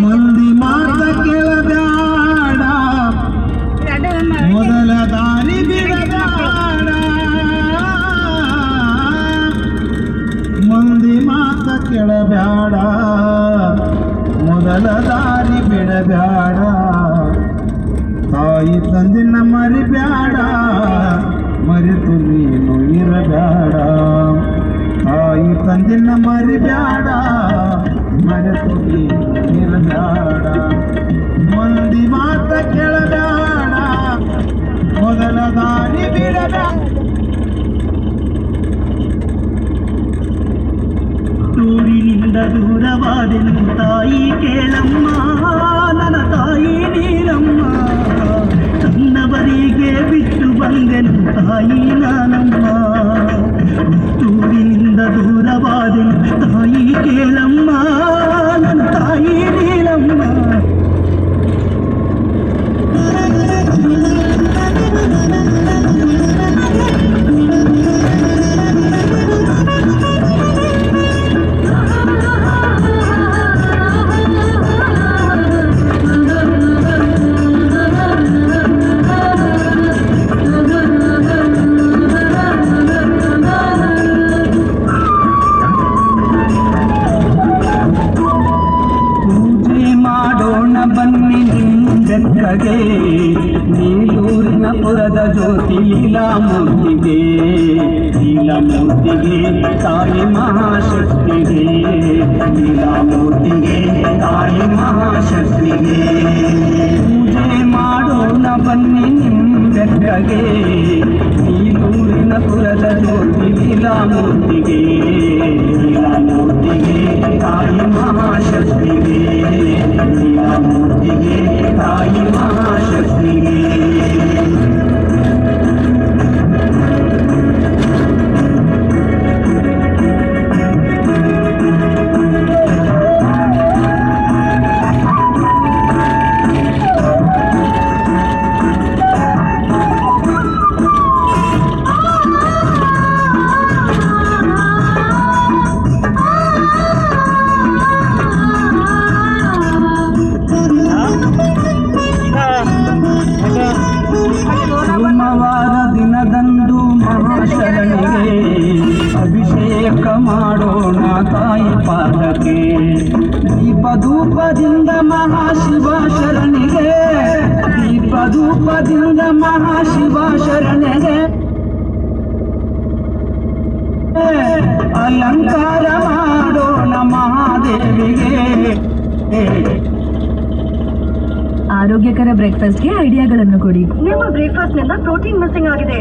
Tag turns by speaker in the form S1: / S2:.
S1: ಮಂದಿ ಮಾತ ಕೇಳಬೇಡ, ಮೊದಲ ದಾರಿ ಬಿಡಬೇಡ. ಮಂದಿ ಮಾತ ಕೇಳಬೇಡ, ಮೊದಲ ದಾರಿ ಬಿಡಬೇಡ. ತಾಯಿ ತಂದಿನ ಮರಿಬೇಡ, ಮರೆತು ನೀನು ಇರಬೇಡ. ತಾಯಿ ತಂದಿನ ಮರಿಬೇಡ, ಮರೆತು ನೀನು ಇರಬೇಡ. ಮಂದಿ ಮಾತ ಕೇಳಬೇಡ, ಮೊದಲ ದಾರಿ ಬಿಡಬೇಡ. ಊರಿನಿಂದ ದೂರವಾದೆನು ತಾಯಿ ಕೇಳಮ್ಮ, ನನ್ನ ತಾಯಿ ನೀನಮ್ಮ. ತನ್ನವರಿಗೆ ಬಿಟ್ಟು ಬಂದೆನು ತಾಯಿ ನಾನಮ್ಮ. ಊರಿನಿಂದ ದೂರವಾದೆನು ತಾಯಿ ಕೇಳಮ್ಮ, ನನ್ನ ತಾಯಿ ನೀನಮ್ಮ. ಬನ್ನಿ ನಿಂದೆಕ್ಕಗೆ, ನೀಲೂರಿನ ಪುರದ ಜ್ಯೋತಿ ಲೀಲಾಮೂರ್ತಿಗೆ. ಲೀಲಾಮೂರ್ತಿಗೆ ತಾಯಿ ಮಹಾಶಕ್ತಿಗೆ, ಲೀಲಾಮೂರ್ತಿಗೆ ತಾಯಿ ಮಹಾಶಕ್ತಿಗೆ. ಪೂಜೆ ಮಾಡೋಣ ಬನ್ನಿ ನಿಂದೆಕ್ಕಗೆ, ನೀಲೂರಿನ ಪುರದ ಜ್ಯೋತಿ ಲೀಲಾಮೂರ್ತಿಗೆ. ಲೀಲಾಮೂರ್ತಿಗೆ ತಾಯಿ ಮಹಾಶಕ್ತಿಗೆ, ಲೀಲಾಮೂರ್ತಿಗೆ ತಾಯಿ ಮಹಾಶಕ್ತಿಗೆ. ಸೋಮವಾರ ದಿನದಂದು ಮಹಾಶರಣಿಗೆ ಅಭಿಷೇಕ ಮಾಡೋಣ ತಾಯಿ ಪಾದಕ್ಕೆ. ದೀಪಧೂಪದಿಂದ ಮಹಾಶಿವ ಶರಣಿಗೆ, ದೀಪಧೂಪದಿಂದ ಮಹಾಶಿವ ಶರಣಿಗೆ. ಅಲಂಕಾರ ಮಾಡೋಣ ಮಹಾದೇವಿಗೆ.
S2: ಆರೋಗ್ಯಕರ ಬ್ರೇಕ್ಫಾಸ್ಟ್ಗೆ ಐಡಿಯಾಗಳನ್ನು ಕೊಡಿ.
S3: ನಿಮ್ಮ ಬ್ರೇಕ್ಫಾಸ್ಟ್ ನಿಂದ ಪ್ರೋಟೀನ್ ಮಿಸ್ಸಿಂಗ್ ಆಗಿದೆ.